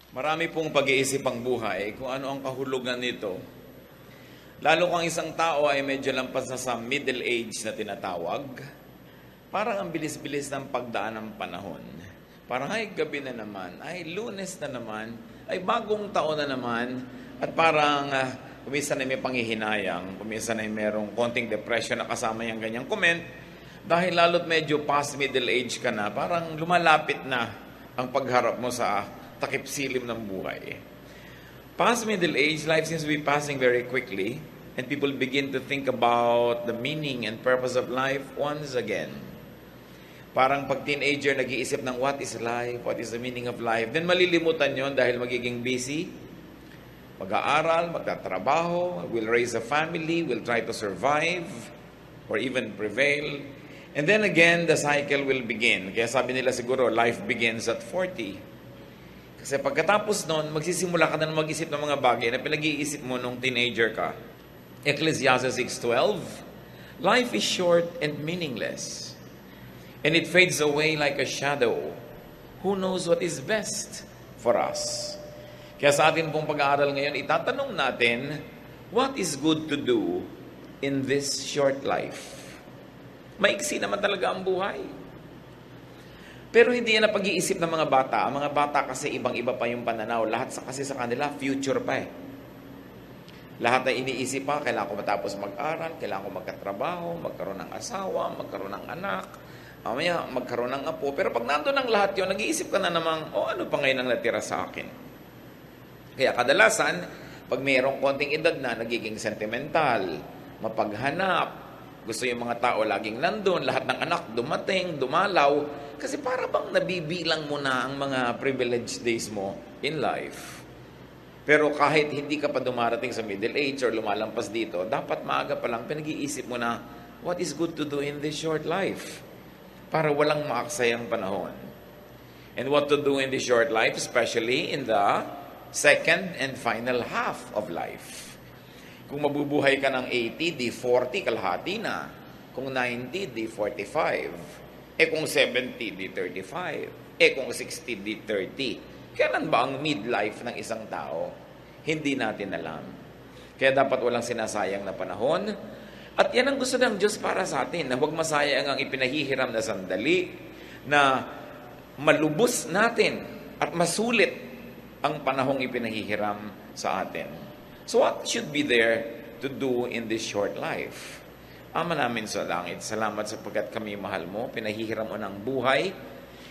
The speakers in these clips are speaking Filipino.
Marami pong pag-iisip ang buhay kung ano ang kahulugan nito. Lalo kung isang tao ay medyo lampas na sa middle age na tinatawag, parang ang bilis-bilis ng pagdaan ng panahon. Parang ay gabi na naman, ay Lunes na naman, ay bagong taon na naman, at parang kuminsan ay may panghihinayang, kuminsan ay merong konting depression na kasama yung ganyang comment, dahil lalo't medyo past middle age ka na, parang lumalapit na ang pagharap mo sa takip silim ng buhay. Past middle age, life seems to be passing very quickly, and people begin to think about the meaning and purpose of life once again. Parang pag teenager, nag-iisip ng what is life, what is the meaning of life, then malilimutan yon dahil magiging busy, mag-aaral, magtatrabaho, will raise a family, will try to survive, or even prevail. And then again, the cycle will begin. Kaya sabi nila siguro, life begins at 40. Kasi pagkatapos nun, magsisimula ka na mag-isip ng mga bagay na pinag-iisip mo nung teenager ka. Ecclesiastes 6:12, life is short and meaningless, and it fades away like a shadow. Who knows what is best for us? Kaya sa atin pong pag-aaral ngayon, itatanong natin, what is good to do in this short life? Maiksi naman talaga ang buhay. Pero hindi yan ang pag-iisip ng mga bata. Ang mga bata kasi ibang-iba pa yung pananaw. Lahat kasi sa kanila, future pa eh. Lahat na iniisip pa, kailangan ko matapos mag-aral, kailangan ko magkatrabaho, magkaroon ng asawa, magkaroon ng anak, mamaya magkaroon ng apo. Pero pag nandun ang lahat yun, nag-iisip ka na namang, ano pa ngayon ang natira sa akin? Kaya kadalasan, pag mayroong konting edad na, nagiging sentimental, mapaghanap, gusto yung mga tao laging nandun, lahat ng anak dumating, dumalaw, kasi para bang nabibilang mo na ang mga privileged days mo in life. Pero kahit hindi ka pa dumarating sa middle age or lumalampas dito, dapat maaga pa lang pinag-iisip mo na what is good to do in this short life para walang maaksayang panahon. And what to do in this short life, especially in the second and final half of life. Kung mabubuhay ka ng 80, di 40, kalahati na. Kung 90, di 45. Kung 70, di 35. Kung 60, di 30. Kailan ba ang midlife ng isang tao? Hindi natin alam. Kaya dapat walang sinasayang na panahon. At yan ang gusto ng Diyos para sa atin, na huwag masayang ang ipinahihiram na sandali, na malubos natin at masulit ang panahong ipinahihiram sa atin. So what should be there to do in this short life? Ama namin sa langit, salamat sapagkat kami mahal mo, pinahihiram mo ng buhay,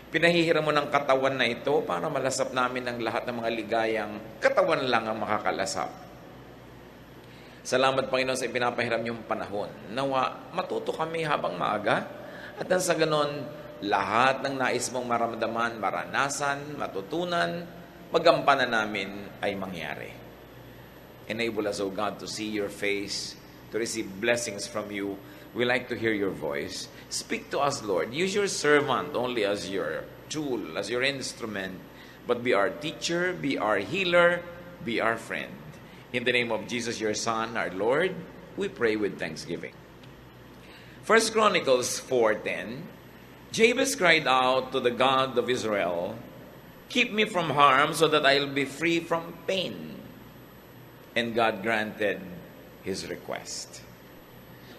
pinahihiram mo ng katawan na ito para malasap namin ang lahat ng mga ligayang katawan lang ang makakalasap. Salamat Panginoon sa ipinapahiram yung panahon. Nawa, matuto kami habang maaga at nang sa ganon, lahat ng nais mong maramdaman, maranasan, matutunan, magampanan namin ay mangyari. Enable us, O God, to see your face, to receive blessings from you. We like to hear your voice. Speak to us, Lord. Use your servant only as your tool, as your instrument, but be our teacher, be our healer, be our friend. In the name of Jesus, your Son, our Lord, we pray with thanksgiving. 1 Chronicles 4:10, Jabez cried out to the God of Israel, keep me from harm so that I'll be free from pain. And God granted his request.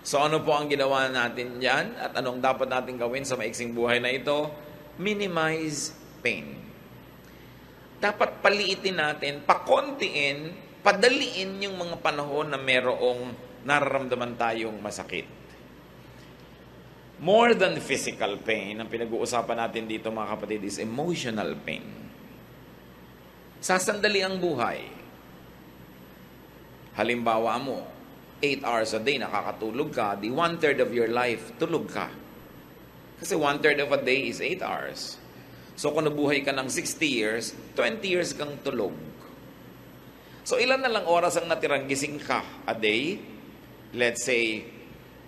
So ano po ang ginawa natin yan? At anong dapat natin gawin sa maiksing buhay na ito? Minimize pain. Dapat paliitin natin, pakontiin, padaliin yung mga panahon na merong nararamdaman tayong masakit. More than physical pain, ang pinag-uusapan natin dito mga kapatid is emotional pain. Sasandali ang buhay. Halimbawa mo, 8 hours a day nakakatulog ka, di 1/3 of your life tulog ka. Kasi 1/3 of a day is 8 hours. So kung nabuhay ka ng 60 years, 20 years kang tulog. So ilan na lang oras ang natirang gising ka a day? Let's say,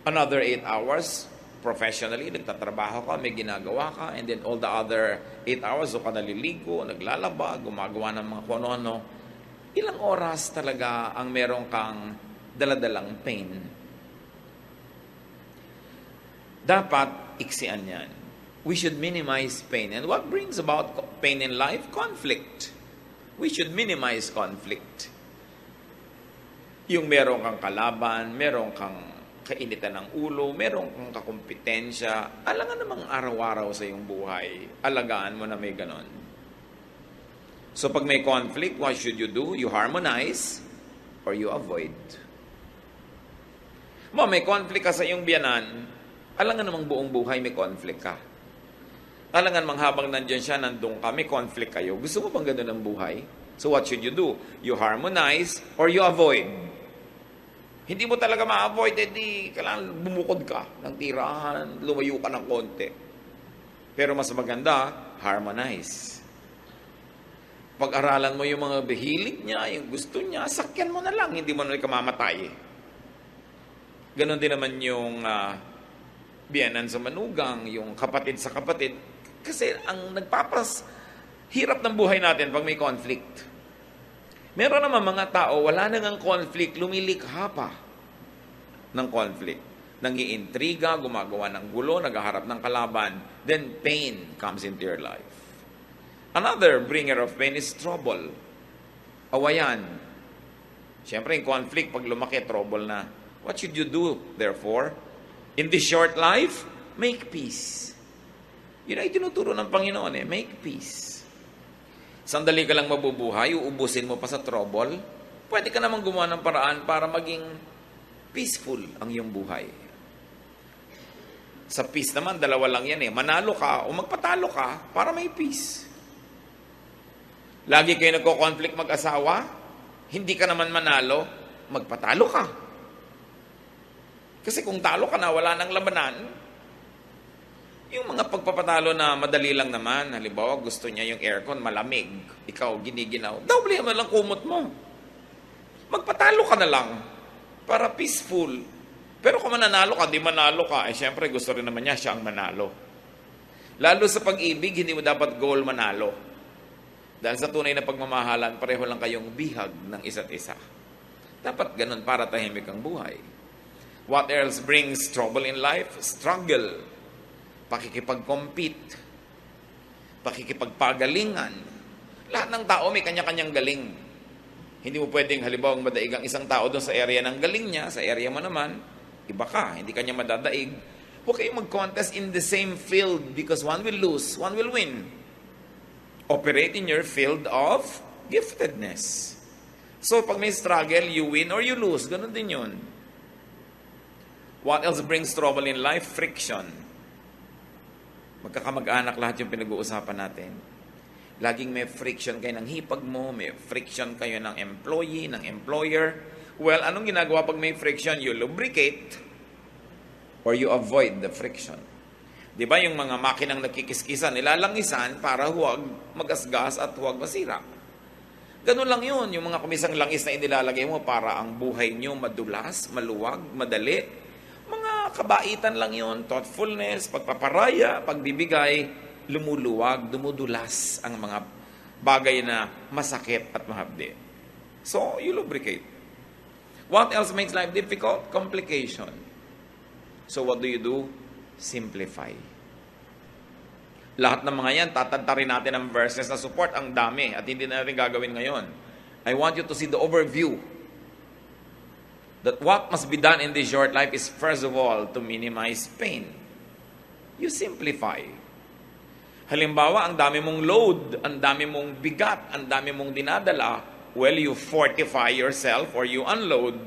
another 8 hours, professionally, nagtatrabaho ka, may ginagawa ka, and then all the other 8 hours, so ka naliligo, naglalaba, gumagawa ng mga kung ano. Ilang oras talaga ang meron kang daladalang pain? Dapat iksian yan. We should minimize pain. And what brings about pain in life? Conflict. we should minimize conflict. Yung meron kang kalaban, meron kang kainitan ng ulo, meron kang kakumpetensya, alangan namang araw-araw sa iyong buhay, alagaan mo na may ganon. So pag may conflict, what should you do? You harmonize or you avoid. May conflict ka sa iyong biyanan, alangan namang buong buhay may conflict ka. Alangan mang habang nandiyan siya, nandun ka, may conflict kayo. Gusto mo bang gano'n ang buhay? So what should you do? You harmonize or you avoid. Hindi mo talaga ma-avoid, edi kailangan bumukod ka ng tirahan, lumayo ka ng konti. Pero mas maganda, harmonize. Pag-aralan mo yung mga hilig niya, yung gusto niya, sakyan mo na lang, hindi mo na kamamatay. Ganon din naman yung biyanan sa manugang, yung kapatid sa kapatid. Kasi ang hirap ng buhay natin pag may conflict. Meron naman mga tao, wala nang conflict, lumilikha pa ng conflict. Nangiintriga, gumagawa ng gulo, naghaharap ng kalaban, then pain comes into your life. Another bringer of pain is trouble. Awayan. Siyempre, yung conflict, pag lumaki, trouble na. What should you do, therefore? In this short life, make peace. Yun ay tinuturo ng Panginoon make peace. Sandali ka lang mabubuhay, uubusin mo pa sa trouble, pwede ka namang gumawa ng paraan para maging peaceful ang iyong buhay. Sa peace naman, dalawa lang yan manalo ka o magpatalo ka para may peace. Lagi kayo nagko-conflict mag-asawa, hindi ka naman manalo, magpatalo ka. Kasi kung talo ka na, wala nang labanan. Yung mga pagpapatalo na madali lang naman, halimbawa gusto niya yung aircon malamig, ikaw giniginaw, doble mo lang kumot mo. Magpatalo ka na lang para peaceful. Pero kung mananalo ka, di manalo ka, syempre gusto rin naman niya siya ang manalo. Lalo sa pag-ibig, hindi mo dapat goal manalo. Dahil sa tunay na pagmamahalan, pareho lang kayong bihag ng isa't isa. Dapat ganun para tahimik ang buhay. What else brings trouble in life? Struggle. Pakikipag-compete, pakikipagpagalingan. Lahat ng tao may kanya-kanyang galing. Hindi mo pwedeng halimbawa madaig ang isang tao doon sa area ng galing niya, sa area mo naman, iba ka, hindi kanya madadaig. Huwag kayong mag-contest in the same field because one will lose, one will win. Operate in your field of giftedness. So pag may struggle, you win or you lose. Ganun din yun. What else brings trouble in life? Friction. Magkakamag-anak lahat yung pinag-uusapan natin. Laging may friction kayo ng hipag mo, may friction kayo ng employee, ng employer. Well, anong ginagawa pag may friction? You lubricate or you avoid the friction. Di ba yung mga makinang nagkikiskisan, nilalangisan para huwag magasgas at huwag masira. Ganun lang yun, yung mga kumisang langis na inilalagay mo para ang buhay nyo madulas, maluwag, madali. Mga kabaitan lang yun, thoughtfulness, pagpaparaya, pagbibigay, lumuluwag, dumudulas ang mga bagay na masakit at mahapdi. So, you lubricate. What else makes life difficult? Complication. So, what do? Simplify. Lahat ng mga yan, tatantarin natin ang verses na support, ang dami, at hindi na natin gagawin ngayon. I want you to see the overview. That what must be done in this short life is first of all to minimize pain. You simplify. Halimbawa, ang dami mong load, ang dami mong bigat, ang dami mong dinadala, well, you fortify yourself or you unload.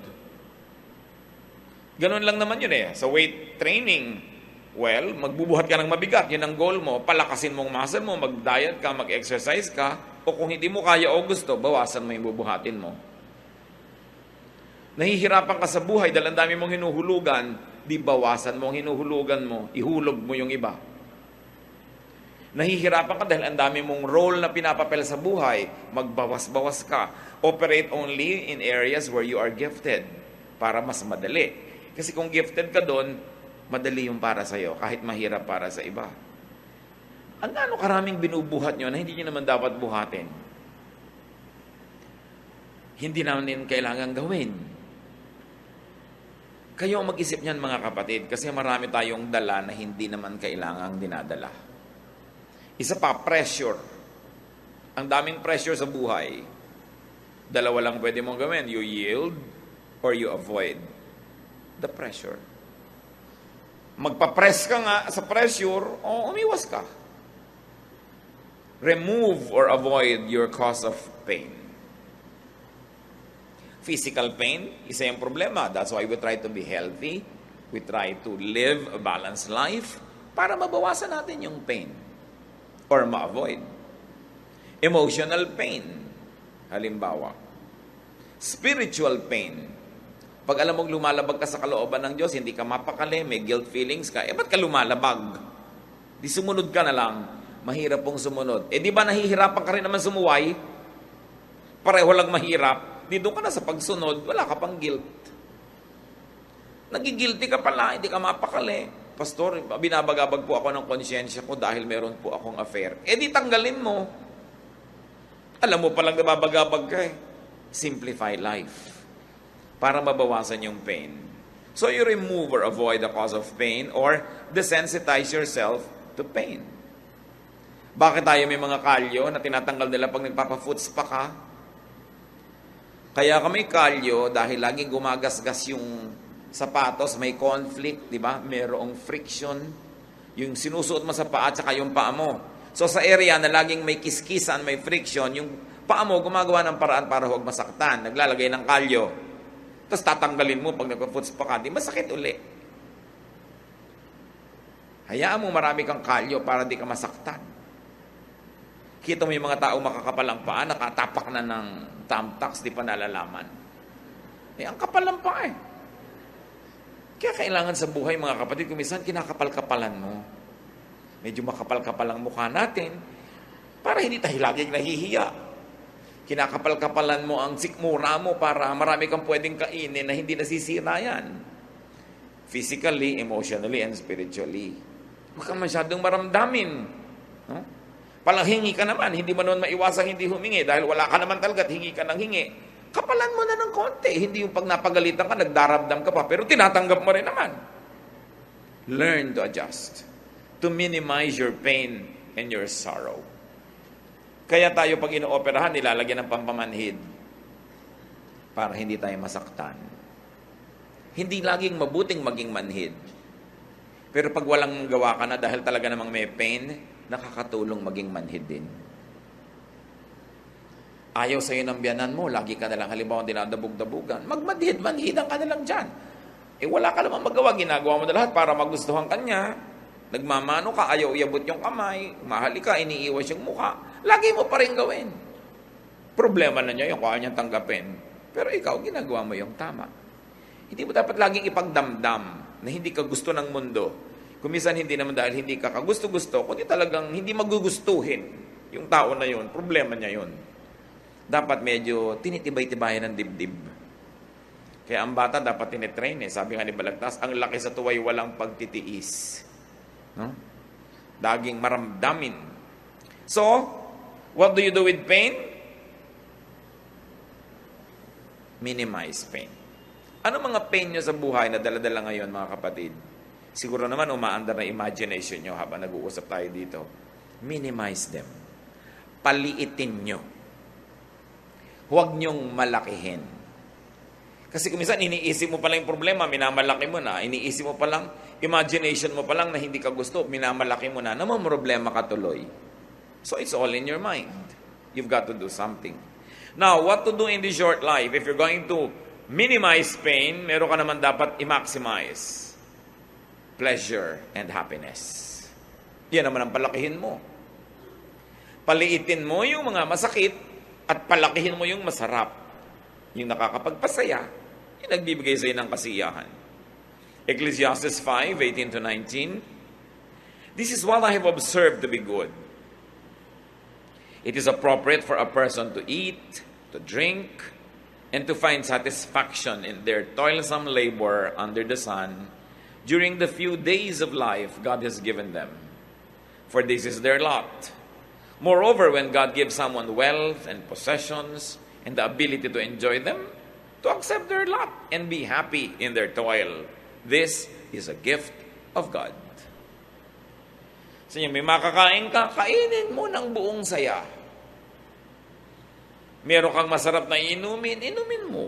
Ganun lang naman yun Sa weight training, well, magbubuhat ka ng mabigat, yun ang goal mo, palakasin mong muscle mo, mag-diet ka, mag-exercise ka, o kung hindi mo kaya o gusto, bawasan mo yung bubuhatin mo. Nahihirapan ka sa buhay dahil ang dami mong hinuhulugan, di bawasan mo ang hinuhulugan mo, ihulog mo yung iba. Nahihirapan ka dahil ang dami mong role na pinapapel sa buhay, magbawas-bawas ka. Operate only in areas where you are gifted para mas madali. Kasi kung gifted ka doon, madali yung para sa'yo, kahit mahirap para sa iba. Ang ano karaming binubuhat nyo na hindi nyo naman dapat buhatin. Hindi naman kailangan gawin. Kayo mag-isip niyan mga kapatid kasi marami tayong dala na hindi naman kailangang dinadala. Isa pa, pressure. Ang daming pressure sa buhay. Dalawa lang pwede mong gawin. You yield or you avoid the pressure. Magpa-press ka nga sa pressure o umiwas ka. Remove or avoid your cause of pain. Physical pain, isa yung problema. That's why we try to be healthy. We try to live a balanced life para mabawasan natin yung pain or ma-avoid. Emotional pain, halimbawa. Spiritual pain. Pag alam mong lumalabag ka sa kalooban ng Diyos, hindi ka mapakali, may guilt feelings ka, ba't ka lumalabag? Di sumunod ka na lang, mahirap pong sumunod. Di ba nahihirapan ka rin naman sumuway? Pareho lang mahirap. Di doon ka na sa pagsunod, wala ka pang guilt. Nagigilty ka pala, hindi ka mapakali. Pastor, binabagabag po ako ng konsyensya ko dahil meron po akong affair. Di tanggalin mo. Alam mo palang nababagabag ka eh. Simplify life para mabawasan yung pain. So you remove or avoid the cause of pain or desensitize yourself to pain. Bakit tayo may mga kalyo na tinatanggal nila pag nagpapa-foot spa ka? Kaya kami kalyo dahil laging gumagasgas yung sapatos, may conflict, di ba? Merong friction. Yung sinusuot mo sa paa at saka yung paa mo. So sa area na laging may kiskisan, may friction, yung paa mo gumagawa ng paraan para huwag masaktan. Naglalagay ng kalyo. Tapos tatanggalin mo pag nagpa-foot spa ka, di masakit uli. Hayaan mo marami kang kalyo para di ka masaktan. Kita mo yung mga tao makakapal ang paa, nakatapak na ng thumbtacks, di pa nalalaman. Ang kapal ng paa eh. Kaya kailangan sa buhay mga kapatid, kung minsan kinakapal-kapalan mo. Medyo makapal-kapal ang mukha natin para hindi tayo laging nahihiya. Kinakapal-kapalan mo ang sikmura mo para marami kang pwedeng kainin na hindi nasisira yan. Physically, emotionally, and spiritually. Huwag kang masyadong maramdamin. No? Palanghingi ka naman, hindi mo naman maiwasang hindi humingi dahil wala ka naman talaga at hingi ka ng hingi. Kapalan mo na ng konti. Hindi yung pag napagalitan ka, nagdaramdam ka pa, pero tinatanggap mo rin naman. Learn to adjust. To minimize your pain and your sorrow. Kaya tayo pag inooperahan, nilalagyan ng pampamanhid para hindi tayo masaktan. Hindi laging mabuting maging manhid. Pero pag walang gawa ka na dahil talaga namang may pain, nakakatulong maging manhid din. Ayaw sa'yo ng biyanan mo, lagi ka nalang halimbawa dinadabog-dabugan. Magmanhid-manhidan ka nalang dyan. Wala ka namang magawa, ginagawa mo na lahat para magustuhan ka niya. Nagmamano ka, ayaw iabot yung kamay, mahali ka, iniiwas yung mukha. Lagi mo pa rin gawin. Problema na niya yung kaya niyang tanggapin. Pero ikaw, ginagawa mo yung tama. Hindi mo dapat laging ipagdamdam na hindi ka gusto ng mundo. Kung minsan hindi naman dahil hindi ka kagusto-gusto, kundi talagang hindi magugustuhin yung tao na yun. Problema niya yun. Dapat medyo tinitibay-tibayan ng dibdib. Kaya ang bata dapat tinitrain eh. Sabi nga ni Balagtas, ang laki sa tuway walang pagtitiis. No? Daging maramdamin. So, what do you do with pain? Minimize pain. Ano mga pain nyo sa buhay na dala-dala ngayon mga kapatid? Siguro naman umaandar na imagination nyo habang nag-uusap tayo dito. Minimize them. Paliitin nyo. Huwag nyong malakihin. Kasi kung minsan iniisip mo pa lang yung problema, minamalaki mo na. Iniisip mo pa lang, imagination mo pa lang na hindi ka gusto, minamalaki mo na, naman problema ka tuloy. So it's all in your mind. You've got to do something. Now, what to do in this short life? If you're going to minimize pain, meron ka naman dapat i-maximize pleasure and happiness. Yan naman ang palakihin mo. Paliitin mo yung mga masakit at palakihin mo yung masarap. Yung nakakapagpasaya, yung nagbibigay sa'yo ng kasiyahan. Ecclesiastes 5:18-19, this is what I have observed to be good. It is appropriate for a person to eat, to drink, and to find satisfaction in their toilsome labor under the sun during the few days of life God has given them. For this is their lot. Moreover, when God gives someone wealth and possessions and the ability to enjoy them, to accept their lot and be happy in their toil, this is a gift of God. So may makakain ka, kainin mo ng buong saya. Meron kang masarap na inumin, inumin mo.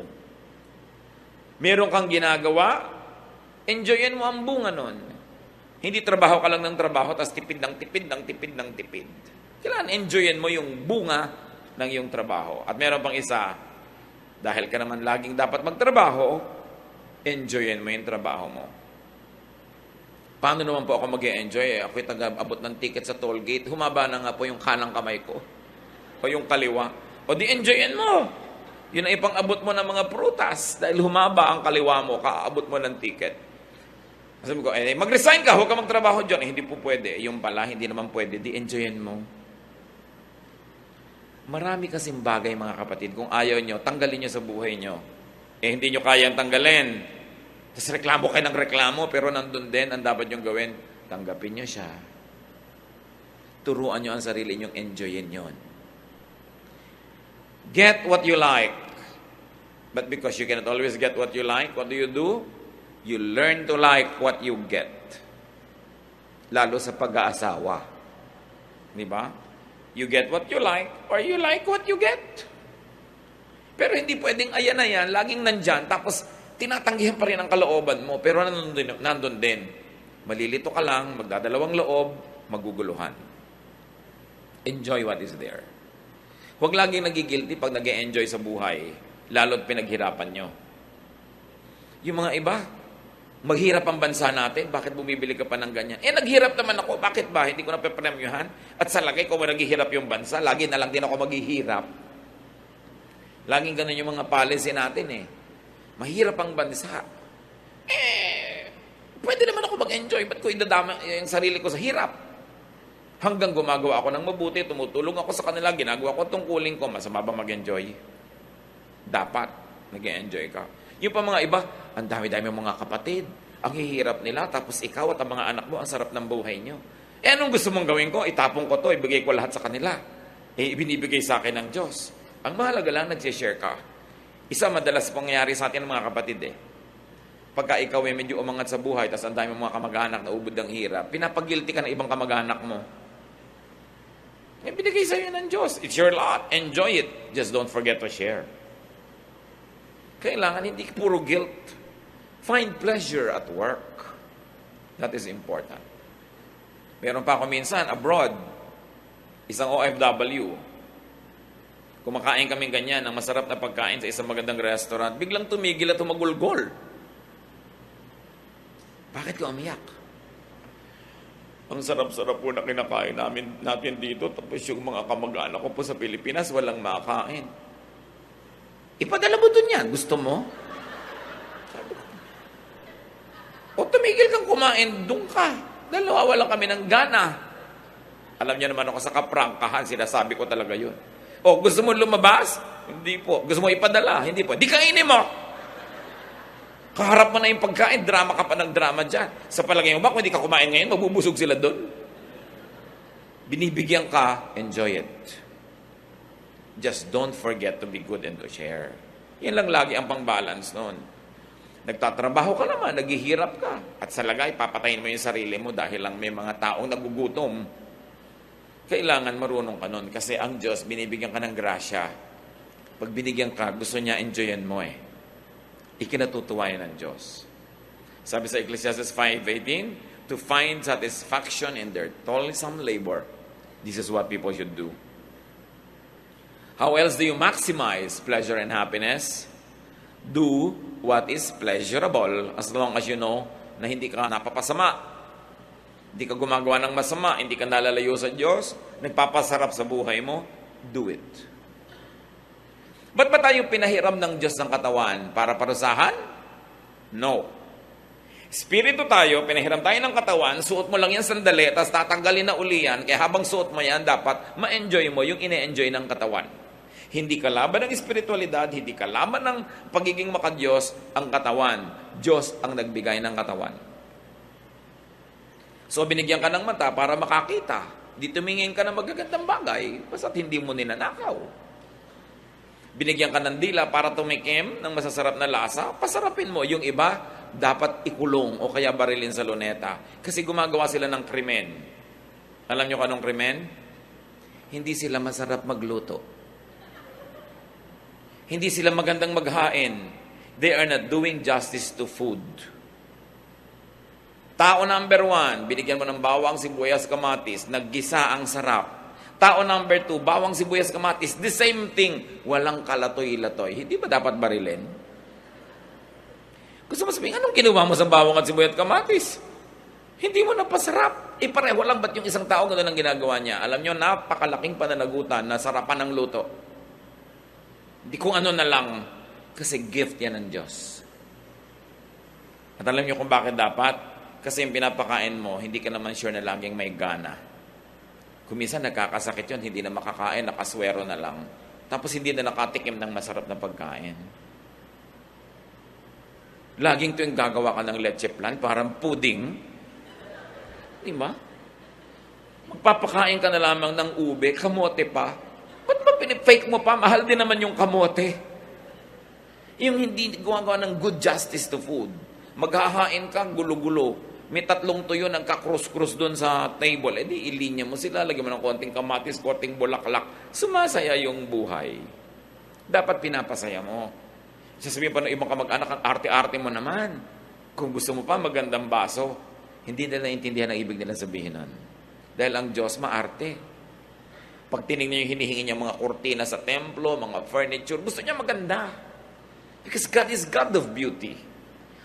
Meron kang ginagawa, enjoyin mo ang bunga nun. Hindi trabaho ka lang ng trabaho, tapos tipid ng tipid ng tipid ng tipid. Kailangan enjoyin mo yung bunga ng iyong trabaho. At meron pang isa, dahil ka naman laging dapat magtrabaho, enjoyin mo yung trabaho mo. Paano naman po ako mag-e-enjoy? Ako'y taga-abot ng ticket sa toll gate, humaba na nga po yung kanang kamay ko. O yung kaliwa. O di enjoyin mo. Yun ay pang-abot mo ng mga prutas. Dahil humaba ang kaliwa mo, kaabot mo ng ticket. Sabi ko, mag-resign ka, huwag ka magtrabaho dyan. Hindi po pwede. Yung pala, hindi naman pwede. Di enjoyin mo. Marami kasing bagay, mga kapatid. Kung ayaw nyo, tanggalin nyo sa buhay nyo. Hindi nyo kayang tanggalin. Tapos reklamo kayo ng reklamo, pero nandun din, ang dapat nyong gawin, tanggapin nyo siya. Turuan nyo ang sarili nyong enjoyin yon. Get what you like. But because you cannot always get what you like, what do? You learn to like what you get. Lalo sa pag-aasawa. Di ba? You get what you like, or you like what you get. Pero hindi pwedeng ayan na yan, laging nandyan, tapos tinatanggihan pa rin ang kalooban mo, pero nandun din. Malilito ka lang, magdadalawang loob, maguguluhan. Enjoy what is there. Huwag laging nagigilty pag nag-e-enjoy sa buhay, lalo't pinaghirapan nyo. Yung mga iba, maghirap ang bansa natin, bakit bumibili ka pa ng ganyan? Naghirap naman ako, bakit ba? Hindi ko napepremyuhan. At sa lagay, kung naghihirap yung bansa, lagi na lang din ako maghihirap. Laging ganun yung mga policy natin Mahirap ang bansa. Pwede naman ako mag-enjoy. Ba't ko idadama yung sarili ko sa hirap? Hanggang gumagawa ako ng mabuti, tumutulong ako sa kanila, ginagawa ko tungkulin ko, masama ba mag-enjoy? Dapat, nag-enjoy ka. Yung pa mga iba, ang dami-dami mga kapatid, ang hihirap nila, tapos ikaw at ang mga anak mo, ang sarap ng buhay nyo. Anong gusto mong gawin ko? Itapong ko to, ibigay ko lahat sa kanila. Ibinibigay sa akin ng Diyos. Ang mahalaga lang, nag-share ka. Isa madalas pangyayari sa atin ng mga kapatid Pagka ikaw medyo umangat sa buhay, tapos ang dami mga kamag-anak na ubod ng hirap, pinapagilty ka ng ibang kamag-anak mo. Binigay sa'yo ng Diyos. It's your lot. Enjoy it. Just don't forget to share. Kailangan hindi puro guilt. Find pleasure at work. That is important. Meron pa ako minsan, abroad, isang OFW, kumakain kaming ganyan ng masarap na pagkain sa isang magandang restaurant, biglang tumigil at tumagulgol. Bakit ka umiyak? Ang sarap-sarap po na kinakain natin dito, tapos yung mga kamag-anak ko po sa Pilipinas, walang makakain. Ipadala mo dun yan. Gusto mo? Sabi ko. O tumigil kang kumain, dun ka. Dahil nawawalan kami ng gana. Alam niyo naman ako sa kaprangkahan, sinasabi ko talaga yun. O, gusto mo lumabas? Hindi po. Gusto mo ipadala? Hindi po. Di kainin mo! Kaharap mo na yung pagkain, drama ka pa ng drama dyan. Sa palagay mo ba, kung hindi ka kumain ngayon, mabubusog sila doon? Binibigyan ka, enjoy it. Just don't forget to be good and to share. Yan lang lagi ang pang-balance noon. Nagtatrabaho ka naman, naghihirap ka. At sa lagay, papatayin mo yung sarili mo dahil lang may mga taong nagugutom. Kailangan marunong ka nun kasi ang Diyos, binibigyan ka ng grasya. Pag binigyan ka, gusto niya enjoyin mo Ikinatutuwa yan ng Diyos. Sabi sa Ecclesiastes 5:18, to find satisfaction in their toilsome labor. This is what people should do. How else do you maximize pleasure and happiness? Do what is pleasurable as long as you know na hindi ka napapasama. Hindi ka gumagawa ng masama, hindi ka nalalayo sa Diyos, nagpapasarap sa buhay mo, do it. Ba't ba tayo pinahiram ng Diyos ng katawan? Para parusahan? No. Espiritu tayo, pinahiram tayo ng katawan, suot mo lang yan sandali, tapos tatanggalin na uli yan, kaya habang suot mo yan, dapat ma-enjoy mo yung ine-enjoy ng katawan. Hindi kalaban ng espiritualidad, hindi kalaban ng pagiging makadiyos ang katawan. Diyos ang nagbigay ng katawan. So, binigyan ka ng mata para makakita. Di tumingin ka ng magagandang bagay, basta't hindi mo ninanakaw. Binigyan ka ng dila para tumikim ng masasarap na lasa, pasarapin mo. Yung iba, dapat ikulong o kaya barilin sa luneta. Kasi gumagawa sila ng krimen. Alam nyo anong krimen? Hindi sila masarap magluto. Hindi sila magandang maghain. They are not doing justice to food. Tao number 1, binigyan mo ng bawang, sibuyas, kamatis, naggisa ang sarap. Tao number 2, bawang, sibuyas, kamatis, the same thing, walang kalatoy-latoy. Hindi ba dapat barilin? Gusto mo sabihin, anong ginawa mo sa bawang at sibuyas at kamatis? Hindi mo napasarap. Pareho lang ba't yung isang tao gano'n ang ginagawa niya? Alam nyo, napakalaking pananagutan na sarapan ng luto. Hindi kung ano na lang, kasi gift yan ng Diyos. At alam nyo kung bakit dapat? Kasi yung pinapakain mo, hindi ka naman sure na laging may gana. Kung minsan nagkakasakit yun, hindi na makakain, nakaswero na lang. Tapos hindi na nakatikim ng masarap na pagkain. Laging tuwing gagawa ka ng leche plan, parang pudding. Di ba? Magpapakain ka na lamang ng ube, kamote pa. Ba't ba pinipake mo pa? Mahal din naman yung kamote. Yung hindi gumagawa ng good justice to food. Maghahain ka, gulo-gulo. May 3 tuyo nagka-cross-cross doon sa table. Eh di, ilinya mo sila, lagyan mo ng konting kamatis, konting bulaklak. Sumasaya yung buhay. Dapat pinapasaya mo. Sasabihin pa ng ibang kamag-anak, ang arte-arte mo naman. Kung gusto mo pa, magandang baso. Hindi nila naintindihan ang ibig nila sabihin nun. Dahil ang Diyos maarte. Pag tinignan yung hinihingi niya mga kurtina sa templo, mga furniture, gusto niya maganda. Because God is God of beauty.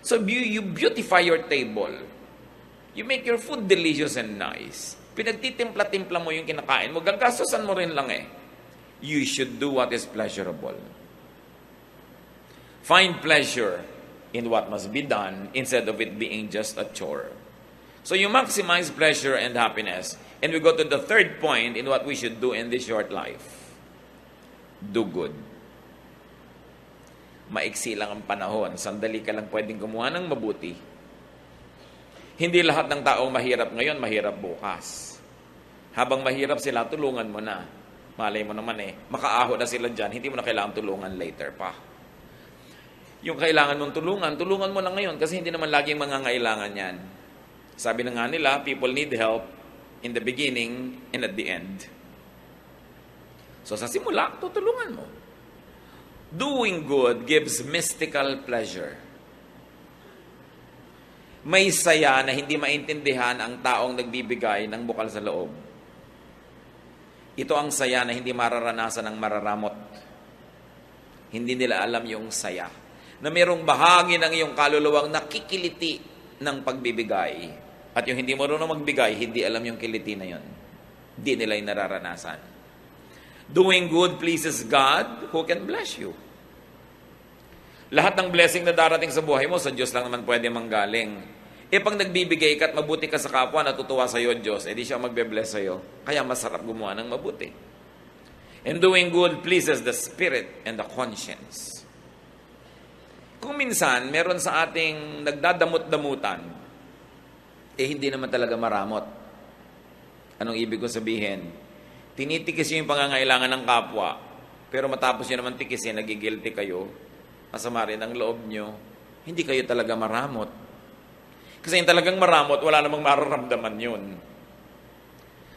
So you beautify your table. You make your food delicious and nice. Pinagtitimpla-timpla mo yung kinakain mo, gagastosan mo rin lang eh. You should do what is pleasurable. Find pleasure in what must be done instead of it being just a chore. So you maximize pleasure and happiness. And we go to the third point in what we should do in this short life. Do good. Maiksi lang ang panahon. Sandali ka lang pwedeng gumawa ng mabuti. Hindi lahat ng taong mahirap ngayon, mahirap bukas. Habang mahirap sila, tulungan mo na. Malay mo naman makaaho na sila dyan, hindi mo na kailangan tulungan later pa. Yung kailangan mong tulungan mo na ngayon kasi hindi naman laging mangangailangan yan. Sabi na nga nila, people need help in the beginning and at the end. So sa simula, tutulungan mo. Doing good gives mystical pleasure. May saya na hindi maintindihan ang taong nagbibigay ng bukal sa loob. Ito ang saya na hindi mararanasan ng mararamot. Hindi nila alam yung saya. Na mayroong bahagi ng iyong kaluluwang nakikiliti ng pagbibigay. At yung hindi marunong magbigay, hindi alam yung kiliti na yun. Hindi nila yung nararanasan. Doing good pleases God who can bless you. Lahat ng blessing na darating sa buhay mo, sa Diyos lang naman pwede manggaling. Pag nagbibigay ka at mabuti ka sa kapwa, natutuwa sa iyo Diyos, di siya magbe-bless sa iyo. Kaya masarap gumawa ng mabuti. And doing good pleases the spirit and the conscience. Kung minsan, meron sa ating nagdadamot-damutan, hindi naman talaga maramot. Anong ibig ko sabihin? Tinitikis yung pangangailangan ng kapwa, pero matapos nyo naman tikisin, nagigilty kayo, masama rin ang loob nyo, hindi kayo talaga maramot. Kasi yung talagang maramot, wala namang mararamdaman yun.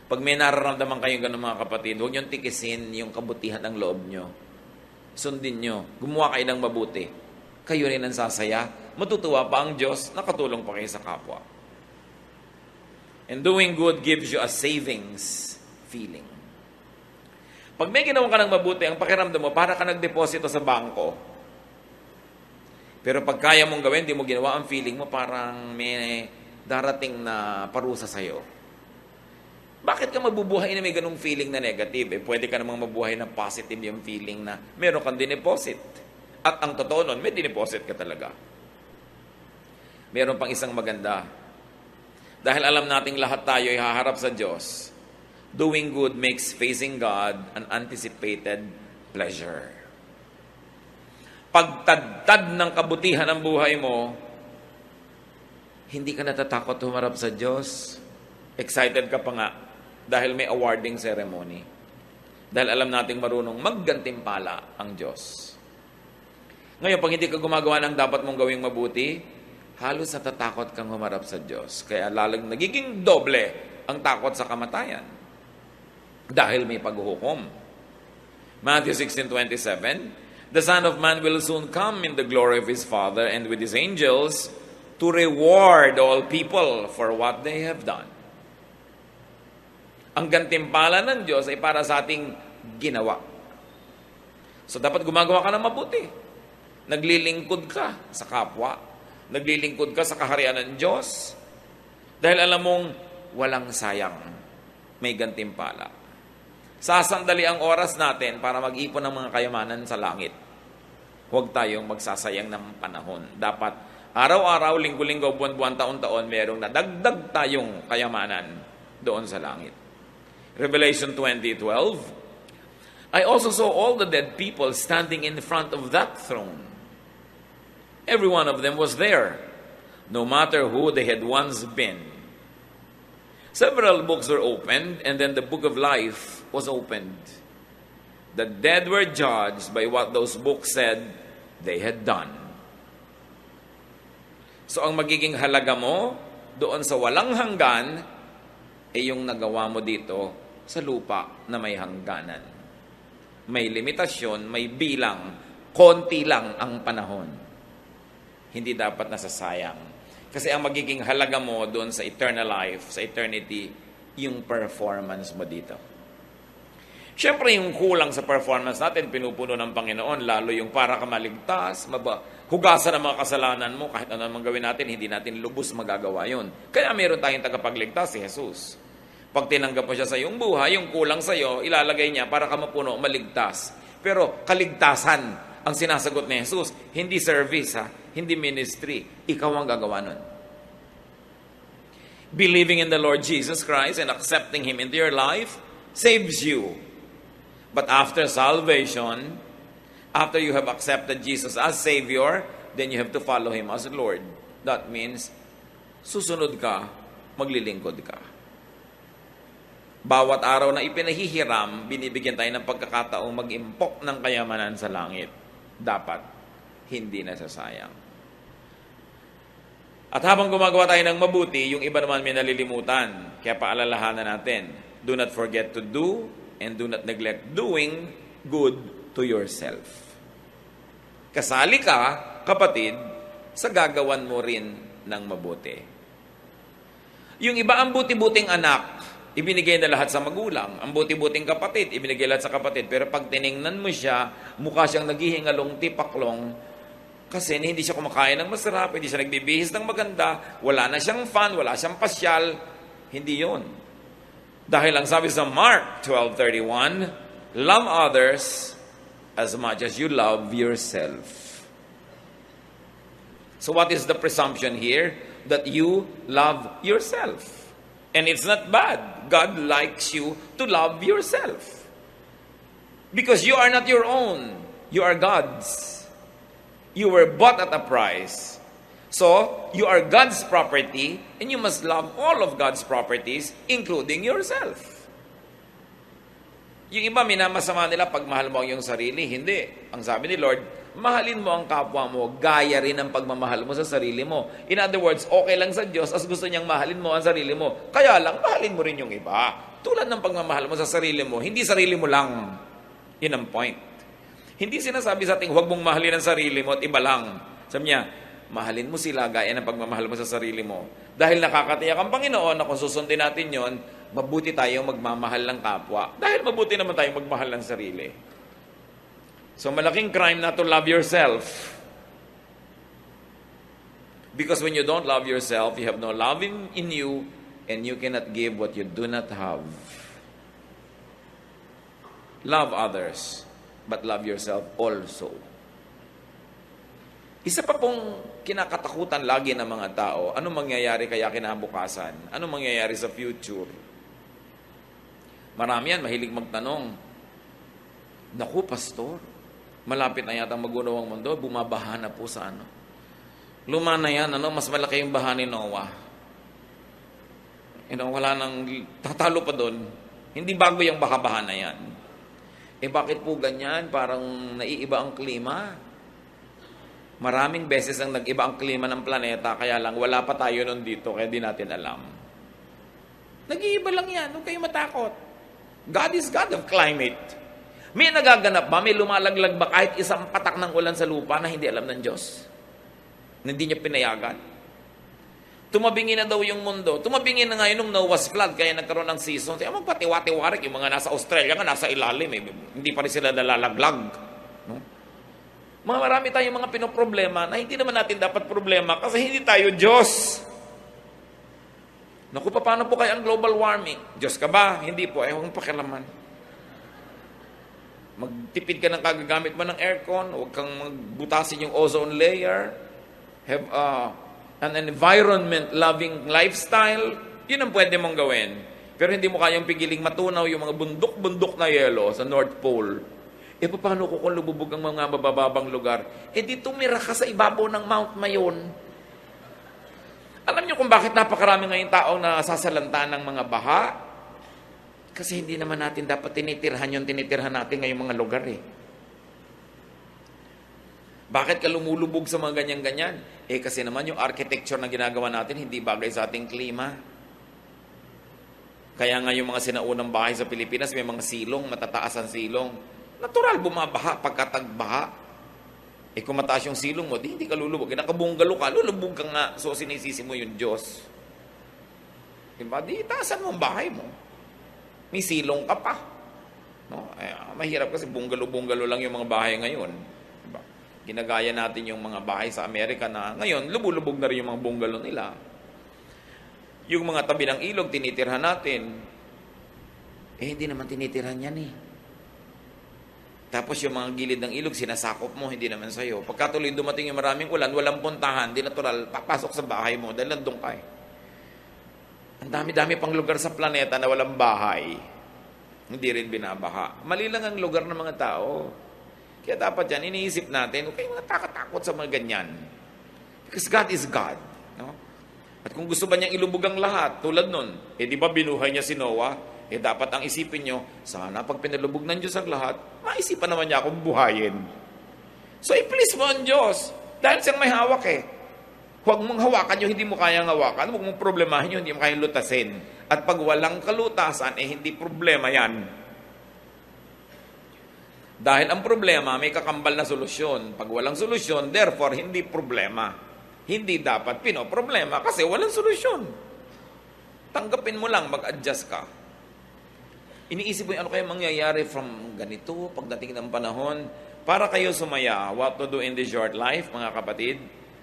Pag may nararamdaman kayong gano'n mga kapatid, huwag nyo tikisin yung kabutihan ng loob nyo. Sundin nyo. Gumawa kayo ng mabuti. Kayo rin ang sasaya. Matutuwa pa ang Diyos, nakatulong pa kayo sa kapwa. And doing good gives you a savings feeling. Pag may ginawa ka ng mabuti, ang pakiramdam mo, para ka nagdeposito sa bangko. Pero pag kaya mong gawin, di mo ginawa, ang feeling mo parang may darating na parusa sa'yo. Bakit ka mabubuhay na may ganung feeling na negative? Pwede ka namang mabuhay na positive yung feeling na meron kang dineposit. At ang totoo nun, may dineposit ka talaga. Meron pang isang maganda. Dahil alam nating lahat tayo ay haharap sa Diyos, doing good makes facing God an anticipated pleasure. Pagtadtad ng kabutihan ng buhay mo, hindi ka natatakot humarap sa Diyos. Excited ka pa nga dahil may awarding ceremony. Dahil alam nating marunong maggantimpala ang Diyos. Ngayon, pag hindi ka gumagawa ng dapat mong gawing mabuti, halos natatakot kang humarap sa Diyos. Kaya lalang nagiging doble ang takot sa kamatayan. Dahil may paghuhukom. Matthew 16:27, The Son of Man will soon come in the glory of His Father and with His angels to reward all people for what they have done. Ang gantimpala ng Diyos ay para sa ating ginawa. So dapat gumagawa ka ng mabuti. Naglilingkod ka sa kapwa. Naglilingkod ka sa kaharian ng Diyos. Dahil alam mong walang sayang. May gantimpala. Sasandali ang oras natin para mag-ipon ng mga kayamanan sa langit. Huwag tayong magsasayang ng panahon. Dapat araw-araw, linggo-linggo, buwan-buwan, taon-taon, merong nadagdag tayong kayamanan doon sa langit. Revelation 20:12, I also saw all the dead people standing in front of that throne. Every one of them was there, no matter who they had once been. Several books were opened, and then the book of life was opened. The dead were judged by what those books said they had done. So ang magiging halaga mo doon sa walang hanggan ay yung nagawa mo dito sa lupa na may hangganan. May limitasyon, may bilang, konti lang ang panahon. Hindi dapat nasasayang. Kasi ang magiging halaga mo doon sa eternal life, sa eternity, yung performance mo dito. Siyempre, yung kulang sa performance natin, pinupuno ng Panginoon, lalo yung para ka maligtas, hugasan ang mga kasalanan mo, kahit ano naman gawin natin, hindi natin lubos magagawa yun. Kaya meron tayong tagapagligtas, si Jesus. Pag tinanggap mo siya sa iyong buhay, yung kulang sa iyo, ilalagay niya para ka mapuno, maligtas. Pero kaligtasan ang sinasagot ni Jesus, hindi service, hindi ministry. Ikaw ang gagawa nun. Believing in the Lord Jesus Christ and accepting Him into your life saves you. But after salvation, after you have accepted Jesus as Savior, then you have to follow Him as Lord. That means, susunod ka, maglilingkod ka. Bawat araw na ipinahihiram, binibigyan tayo ng pagkakataong mag-impok ng kayamanan sa langit. Dapat, hindi nasasayang. At habang gumagawa tayo ng mabuti, yung iba naman may nalilimutan. Kaya paalalahanan natin, do not forget to do and do not neglect doing good to yourself. Kasali ka, kapatid, sa gagawan mo rin ng mabuti. Yung iba ang buti-buting anak, ibinigay na lahat sa magulang. Ang buti-buting kapatid, ibinigay lahat sa kapatid. Pero pag tiningnan mo siya, mukha siyang naghihingalong tipaklong kasi hindi siya kumakain ng masarap, hindi siya nagbibihis ng maganda, wala na siyang fun, wala siyang pasyal. Hindi yon. Dahil ang sabi sa Mark 12:31, love others as much as you love yourself. So what is the presumption here? That you love yourself. And it's not bad. God likes you to love yourself. Because you are not your own. You are God's. You were bought at a price. So, you are God's property, and you must love all of God's properties, including yourself. Yung iba, minamasama nila pag mahal mo ang iyong sarili. Hindi. Ang sabi ni Lord, mahalin mo ang kapwa mo, gaya rin ang pagmamahal mo sa sarili mo. In other words, okay lang sa Diyos as gusto niyang mahalin mo ang sarili mo. Kaya lang, mahalin mo rin yung iba. Tulad ng pagmamahal mo sa sarili mo, hindi sarili mo lang. Yun ang point. Hindi sinasabi sa ating, huwag mong mahalin ang sarili mo at iba lang. Sabi niya, mahalin mo sila gaya ng pagmamahal mo sa sarili mo. Dahil nakakatiyak ang Panginoon na kung susundin natin yon, mabuti tayong magmamahal ng kapwa. Dahil mabuti naman tayong magmahal ng sarili. So malaking crime na to love yourself. Because when you don't love yourself, you have no love in you, and you cannot give what you do not have. Love others, but love yourself also. Isa pa pong kinakatakutan lagi ng mga tao, ano mangyayari kaya kinabukasan? Ano mangyayari sa future? Marami yan, mahilig magtanong. Naku, pastor, malapit na yata mag-unaw ang mundo, bumabaha na po sa ano. Luma na yan, mas malaki yung baha ni Noah. Wala nang, tatalo pa doon. Hindi bago yung baha-baha na yan. Bakit po ganyan? Parang naiiba ang klima. Maraming beses ang nag-iba ang klima ng planeta, kaya lang wala pa tayo nun dito, kaya di natin alam. Nag-iiba lang yan, huwag kayong matakot. God is God of climate. May nagaganap ba? May lumalaglag ba kahit isang patak ng ulan sa lupa na hindi alam ng Diyos? Na hindi niya pinayagan? Tumabingi na daw yung mundo. Tumabingi na ngayon nung Noah's flood, kaya nagkaroon ng season. Kaya magpatiwa-tiwarik, yung mga nasa Australia nga, nasa ilalim, hindi pa rin sila nalalaglag. No? Marami tayong mga pinoproblema na hindi naman natin dapat problema kasi hindi tayo Diyos. Naku, paano po kaya ang global warming? Diyos ka ba? Hindi po, huwag pakialaman. Magtipid ka ng kagagamit mo ng aircon, huwag kang magbutasin yung ozone layer, have an environment-loving lifestyle, yun ang pwede mong gawin. Pero hindi mo kayang pigiling matunaw yung mga bundok-bundok na yelo sa North Pole. Paano ko kung lububog ang mga mabababang lugar? Di tumira ka sa ibabaw ng Mount Mayon. Alam niyo kung bakit napakarami ngayong taong nasasalanta ng mga baha? Kasi hindi naman natin dapat tinitirhan yung tinitirhan natin ngayong mga lugar Bakit ka lumulubog sa mga ganyan-ganyan? Kasi naman yung architecture na ginagawa natin hindi bagay sa ating klima. Kaya nga yung mga sinaunang bahay sa Pilipinas, may mga silong, matataas ang silong. Natural, bumabaha pagkatagbaha. Kung mataas yung silong mo, hindi ka lulubog. Nakabunggalo ka, lulubog ka nga. So, sinisisi mo yung Diyos. Diba? Di, taasan mo ang bahay mo. May silong ka pa. No? Mahirap kasi bunggalo-bunggalo lang yung mga bahay ngayon. Diba? Ginagaya natin yung mga bahay sa Amerika na ngayon, lubulubog na rin yung mga bunggalo nila. Yung mga tabi ng ilog, tinitirhan natin. Hindi naman tinitirhan yan Tapos yung mga gilid ng ilog, sinasakop mo, hindi naman sa'yo. Pagkatuloy dumating yung maraming ulan, walang puntahan, di natural, papasok sa bahay mo, dahil nandun ka Ang dami-dami pang lugar sa planeta na walang bahay. Hindi rin binabaha. Mali lang ang lugar ng mga tao. Kaya dapat yan, iniisip natin, huwag kayong natatakot sa mga ganyan. Because God is God. No? At kung gusto ba niyang ilubog ang lahat, tulad nun, di ba binuhay niya si Noah? Dapat ang isipin nyo, sana pag pinalubog ng Diyos ang lahat, maisipan naman niya akong buhayin. So, i-please mo ang Diyos. Dahil siyang may hawak Huwag mong hawakan yung hindi mo kayang hawakan. Huwag mong problemahin yung hindi mo kayang lutasin. At pag walang kalutasan, hindi problema yan. Dahil ang problema, may kakambal na solusyon. Pag walang solusyon, therefore, hindi problema. Hindi dapat pinoproblema kasi walang solusyon. Tanggapin mo lang, mag-adjust ka. Iniisip mo ano kaya mangyayari from ganito, pagdating ng panahon, para kayo sumaya, what to do in this short life, mga kapatid,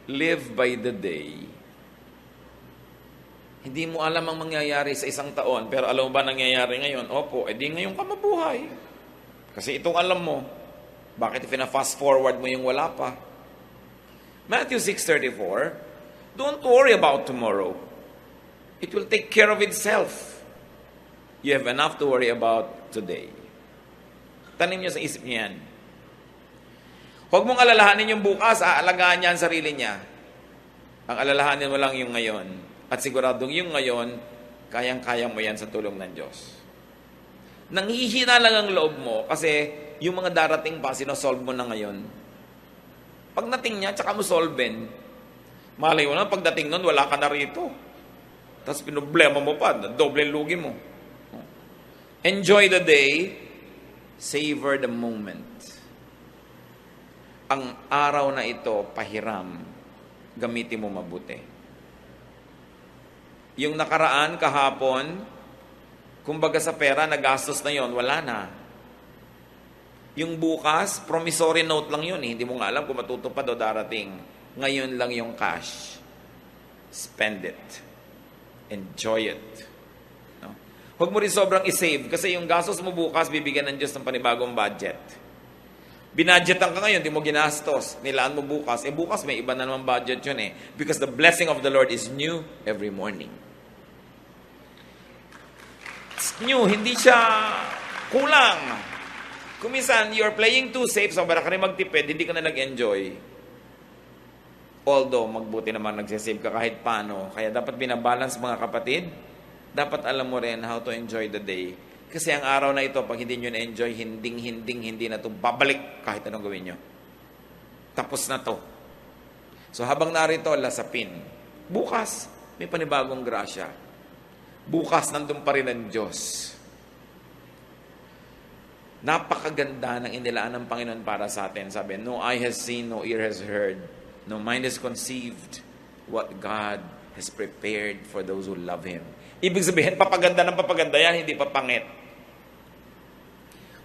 live by the day. Hindi mo alam ang mangyayari sa isang taon, pero alam mo ba nangyayari ngayon? Opo, di ngayon ka mabuhay. Kasi itong alam mo, bakit fast forward mo yung wala pa? Matthew 6:34, don't worry about tomorrow. It will take care of itself. You have enough to worry about today. Tanim niyo sa isip niyo yan. Huwag mong alalahanin yung bukas, aalagaan niya ang sarili niya. Ang alalahanin mo lang yung ngayon. At siguradong yung ngayon, kayang-kaya mo yan sa tulong ng Diyos. Nanghihina lang ang loob mo kasi yung mga darating pa, sinosolve mo na ngayon. Pag nating niya, tsaka mo solven. Malay mo na, pagdating nun, wala ka na rito. Tapos pinoblema mo pa, doble lugi mo. Enjoy the day, savor the moment. Ang araw na ito, pahiram, gamitin mo mabuti. Yung nakaraan, kahapon, kumbaga sa pera, nagastos na yon, wala na. Yung bukas, promissory note lang yun. Hindi mo nga alam kung matutupad o darating. Ngayon lang yung cash. Spend it. Enjoy it. No? Huwag mo rin sobrang isave kasi yung gastos mo bukas, bibigyan ng Diyos ng panibagong budget. Binadgetan ka ngayon, di mo ginastos. Nilaan mo bukas. Bukas may iba na naman budget yun Because the blessing of the Lord is new every morning. It's new, hindi siya kulang. Kung minsan, you're playing too safe, so para ka rin magtipid, hindi ka na nag-enjoy. Although, magbuti naman nagsisave ka kahit paano. Kaya dapat binabalance mga kapatid. Dapat alam mo rin how to enjoy the day. Kasi ang araw na ito, pag hindi nyo na-enjoy, hindi na ito babalik kahit anong gawin nyo. Tapos na to. So habang narito, lasapin. Bukas, may panibagong grasya. Bukas, nandun pa rin ang Diyos. Napakaganda ng inilaan ng Panginoon para sa atin. Sabi, no eye has seen, no ear has heard, no mind has conceived what God has prepared for those who love Him. Ibig sabihin, papaganda ng papaganda yan, hindi papangit.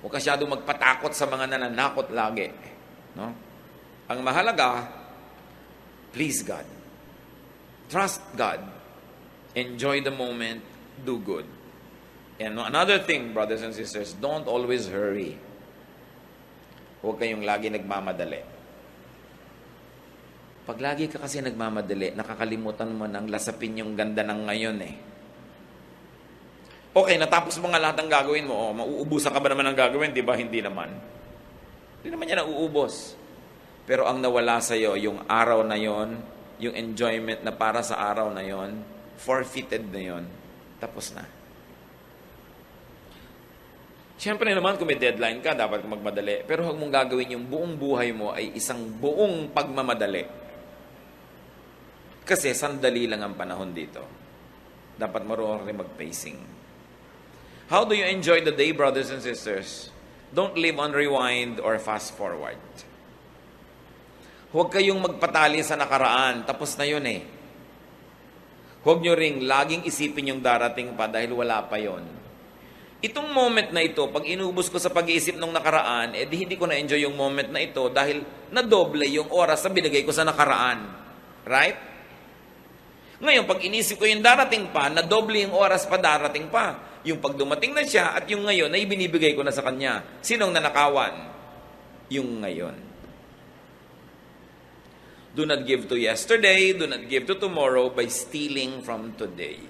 Huwag ka masyadong magpatakot sa mga nananakot lagi. No? Ang mahalaga, please God. Trust God. Enjoy the moment. Do good. And another thing, brothers and sisters, don't always hurry. Huwag kayong lagi nagmamadali. Pag lagi ka kasi nagmamadali, nakakalimutan mo nang lasapin yung ganda ng ngayon eh. Okay, natapos mo nga lahat ng gagawin mo. Mauubusan ka ba naman ng gagawin? Di ba? Hindi naman. Hindi naman yan nauubos. Pero ang nawala sa'yo, yung araw na yon, yung enjoyment na para sa araw na yon, forfeited na yon, tapos na. Siyempre naman, kung may deadline ka, dapat ka magmadali. Pero huwag mong gagawin yung buong buhay mo ay isang buong pagmamadali. Kasi sandali lang ang panahon dito. Dapat marunong rin mag-pacing. How do you enjoy the day, brothers and sisters? Don't live on rewind or fast forward. Huwag kayong magpatali sa nakaraan. Tapos na yun eh. Huwag nyo ring laging isipin yung darating pa dahil wala pa yon. Itong moment na ito, pag inubos ko sa pag-iisip ng nakaraan, di hindi ko na-enjoy yung moment na ito dahil nadoble yung oras na binigay ko sa nakaraan. Right? Ngayon, pag inisip ko yung darating pa, nadoble yung oras pa darating pa. Yung pag dumating na siya at yung ngayon ay binibigay ko na sa kanya. Sinong nanakawan? Yung ngayon. Do not give to yesterday, do not give to tomorrow by stealing from today.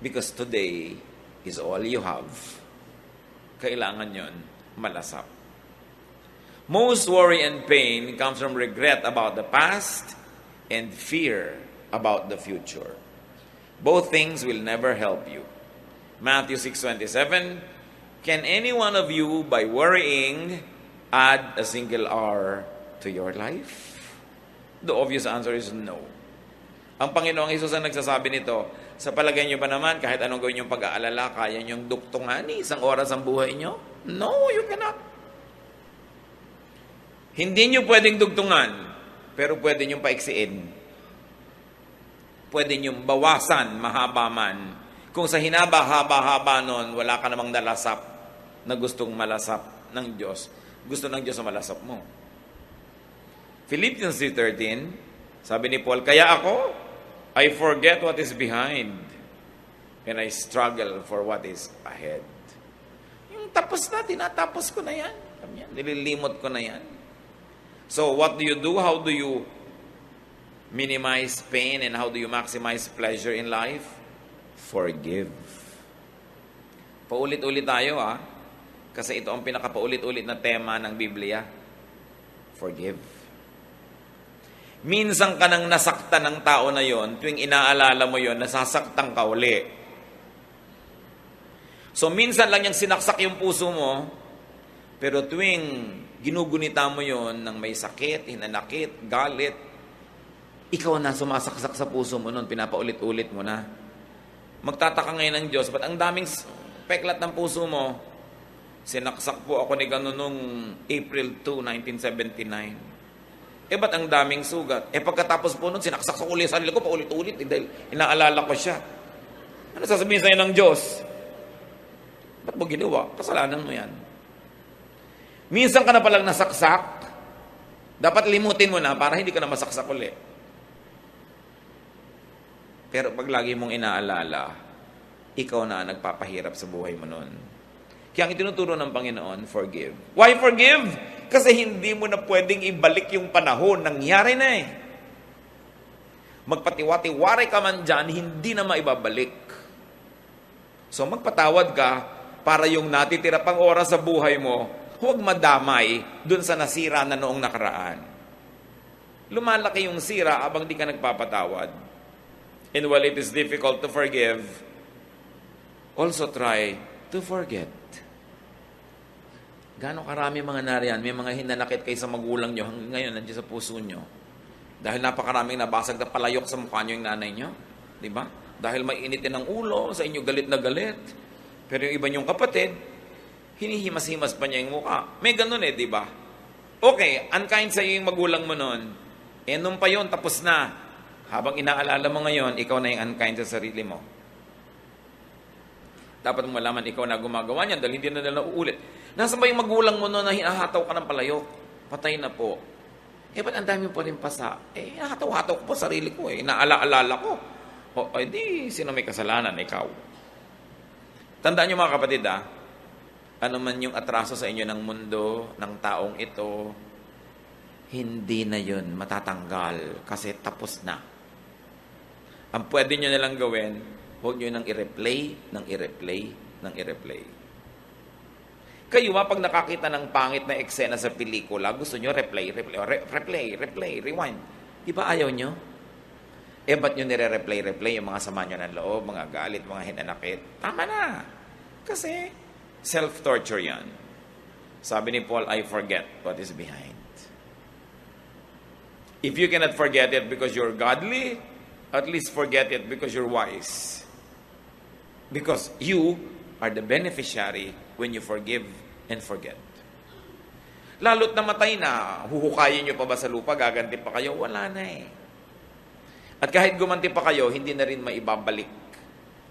Because today is all you have. Kailangan yon malasap. Most worry and pain comes from regret about the past and fear about the future. Both things will never help you. Matthew 6:27, can any one of you, by worrying, add a single hour to your life? The obvious answer is no. Ang Panginoong Hesus ang nagsasabi nito, sa palagay nyo ba naman, kahit anong gawin yung pag-aalala, kaya nyong duktungan isang oras ang buhay nyo? No, you cannot. Hindi nyo pwedeng dugtungan, pero pwede nyo paiksiin. Pwede nyo bawasan, mahaba man. Kung sa hinaba-haba-haba nun, wala ka namang nalasap na gustong malasap ng Diyos. Gusto ng Diyos na malasap mo. Philippians 3:13, sabi ni Paul, kaya ako, I forget what is behind and I struggle for what is ahead. Yung tapos na, tinatapos ko na yan. Nililimot ko na yan. So, what do you do? How do you minimize pain and how do you maximize pleasure in life? Forgive. Paulit-ulit tayo, kasi ito ang pinakapaulit-ulit na tema ng Biblia. Forgive. Minsan ka nang nasaktan ng tao na yon, tuwing inaalala mo yon, nasasaktan ka uli. So minsan lang yung sinaksak yung puso mo, pero tuwing ginugunita mo yon ng may sakit, hinanakit, galit, ikaw na sumasaksak sa puso mo nun, pinapaulit-ulit mo na. Magtataka ngayon ng Diyos, ba't ang daming peklat ng puso mo? Sinaksak po ako ni gano'n nung April 2, 1979. Ba't ang daming sugat? Pagkatapos po nun, sinaksak sa uli sarili ko, paulit-ulit, dahil inaalala ko siya. Ano sasabihin sa'yo ng Diyos? Ba't mo ginawa? Kasalanan mo yan. Minsan ka na palang nasaksak, dapat limutin mo na para hindi ka na masaksak uli. Pero pag lagi mong inaalala, ikaw na nagpapahirap sa buhay mo nun. Kaya ang itinuturo ng Panginoon, forgive. Why forgive? Kasi hindi mo na pwedeng ibalik yung panahon. Nangyari na eh. Magpatiwati-wari ka man dyan, hindi na maibabalik. So magpatawad ka para yung natitira pang oras sa buhay mo, huwag madamay dun sa nasira na noong nakaraan. Lumalaki yung sira abang di ka nagpapatawad. And while it is difficult to forgive, also try to forget. Gano'ng karami mga nariyan, may mga hinanakit kayo sa magulang nyo, hanggang ngayon nandiyan sa puso nyo. Dahil napakaraming nabasag na palayok sa mukha nyo yung nanay nyo. Diba? Dahil may initin ng ulo, sa inyo galit na galit. Pero yung iba nyong kapatid, hinihimas-himas pa niya yung mukha. May ganun di ba? Okay, unkind sa iyo yung magulang mo noon. Nung pa yun, tapos na. Habang inaalala mo ngayon, ikaw na yung unkind sa sarili mo. Dapat mo malaman, ikaw na gumagawa niyan dahil hindi na nila uulit. Nasaan ba yung magulang mo noon na hinahataw ka ng palayok? Patay na po. Ba't ang dami pa rin pasa? Hinahataw-hataw ko po sarili ko Inaala-alala ko. Di, sino may kasalanan? Ikaw. Tandaan niyo mga kapatid, ano man yung atraso sa inyo ng mundo, ng taong ito, hindi na yun matatanggal kasi tapos na. Ang pwede nyo nalang gawin, huwag nyo nang i-replay, Kayo pag nakakita ng pangit na eksena sa pelikula, gusto nyo replay, rewind. Di ba ayaw nyo? Ba't nyo nire-replay yung mga sama nyo ng loob, mga galit, mga hinanakit? Tama na. Kasi self-torture yan. Sabi ni Paul, I forget what is behind. If you cannot forget it because you're godly, at least forget it because you're wise. Because you are the beneficiary when you forgive and forget. Lalo't namatay na, huhukayin nyo pa ba sa lupa, gaganti pa kayo? Wala na At kahit gumanti pa kayo, hindi na rin maibabalik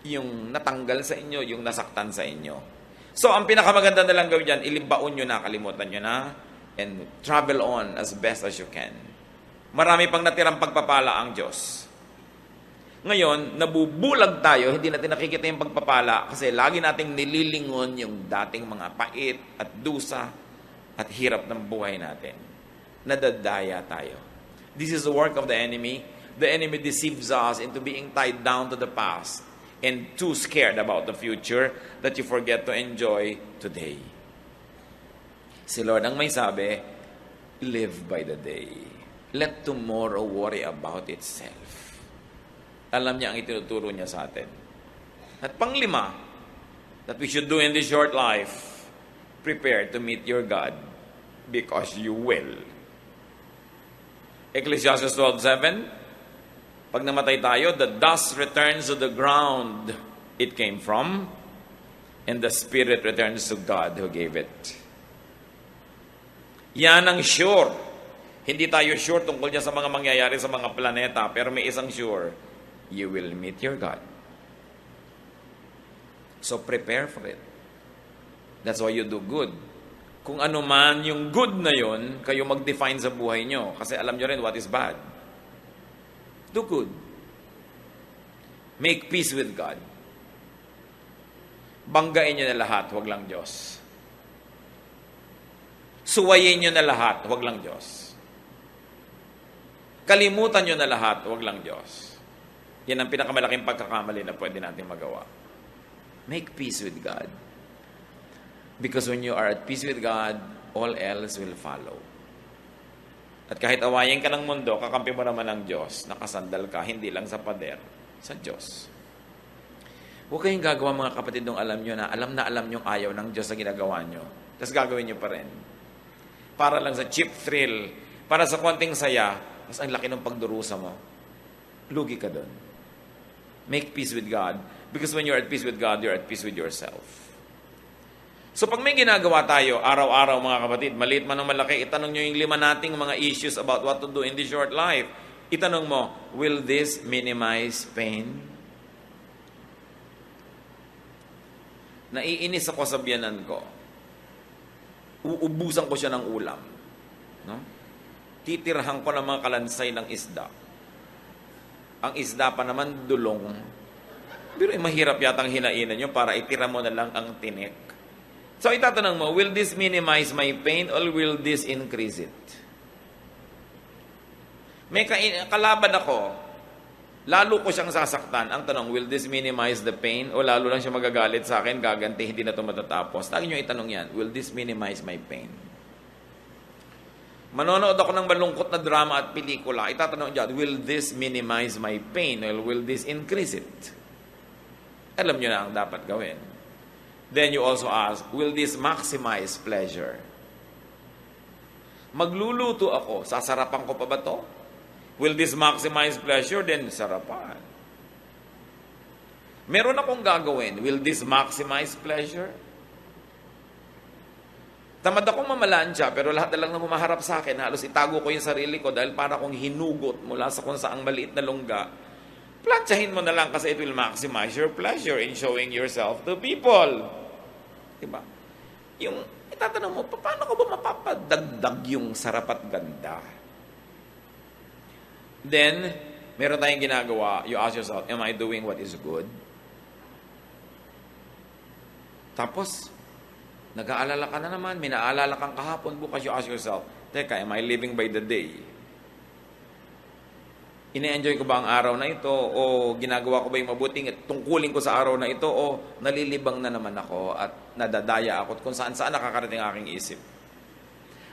yung natanggal sa inyo, yung nasaktan sa inyo. So, ang pinakamaganda na lang gawin dyan, ilibaon nyo na, kalimutan nyo na, and travel on as best as you can. Marami pang natirang pagpapala ang Diyos. Ngayon, nabubulag tayo, hindi natin nakikita yung pagpapala kasi lagi nating nililingon yung dating mga pait at dusa at hirap ng buhay natin. Nadadaya tayo. This is the work of the enemy. The enemy deceives us into being tied down to the past and too scared about the future that you forget to enjoy today. Si Lord ang may sabi, live by the day. Let tomorrow worry about itself. Alam niya ang itinuturo niya sa atin. At panglima, that we should do in this short life, prepare to meet your God because you will. Ecclesiastes 12:7, pag namatay tayo, the dust returns to the ground it came from, and the spirit returns to God who gave it. Yan ang sure. Hindi tayo sure tungkol dyan sa mga mangyayari sa mga planeta, pero may isang sure, you will meet your God. So prepare for it. That's why you do good. Kung ano man yung good na yon, kayo mag-define sa buhay nyo. Kasi alam nyo rin what is bad. Do good. Make peace with God. Banggain nyo na lahat, wag lang Diyos. Suwayin nyo na lahat, wag lang Diyos. Kalimutan nyo na lahat, wag lang Diyos. Yan ang pinakamalaking pagkakamali na pwede natin magawa. Make peace with God. Because when you are at peace with God, all else will follow. At kahit awayin ka ng mundo, kakampi mo naman ng Diyos, nakasandal ka, hindi lang sa pader, sa Diyos. Huwag kayong gagawa mga kapatid nung alam nyo na alam nyo ayaw ng Diyos sa ginagawa nyo. Tapos gagawin nyo pa rin. Para lang sa cheap thrill, para sa konting saya, mas ang laki ng pagdurusa mo. Lugi ka doon. Make peace with God. Because when you're at peace with God, you're at peace with yourself. So pag may ginagawa tayo, araw-araw mga kapatid, maliit man o malaki, itanong nyo yung 5 nating mga issues about what to do in this short life. Itanong mo, will this minimize pain? Naiinis ako sa biyanan ko. Uubusan ko siya ng ulam. No? Titirahan ko ng mga kalansay ng isda. Ang isda pa naman dulong. Pero mahirap yatang hinainan nyo para itira mo na lang ang tinik. So itatanong mo, will this minimize my pain or will this increase it? May kalaban ako, lalo ko siyang sasaktan. Ang tanong, will this minimize the pain o lalo lang siya magagalit sa akin, gaganti, hindi na ito matatapos? Lagi nyo itanong yan, will this minimize my pain? Manonood ako ng malungkot na drama at pelikula, itatanong dyan, will this minimize my pain or will this increase it? Alam nyo na ang dapat gawin. Then you also ask, will this maximize pleasure? Magluluto ako, sasarapan ko pa ba to? Will this maximize pleasure? Then sarapan. Meron akong gagawin, will this maximize pleasure? Tamad akong mamalansya, pero lahat na lang na humaharap sa akin, halos itago ko yung sarili ko dahil para kong hinugot mula sa kung saang maliit na lungga. Plansyahin mo na lang kasi it will maximize your pleasure in showing yourself to people. Diba? Yung itatanong mo, paano ko ba mapapadagdag yung sarap at ganda? Then, meron tayong ginagawa, you ask yourself, am I doing what is good? Tapos, nag-aalala ka na naman, may naalala kang kahapon, bukas you ask yourself, teka, am I living by the day? Ine-enjoy ko ba ang araw na ito? O ginagawa ko ba yung mabuting tungkulin ko sa araw na ito? O nalilibang na naman ako at nadadaya ako at kung saan-saan nakakarating aking isip?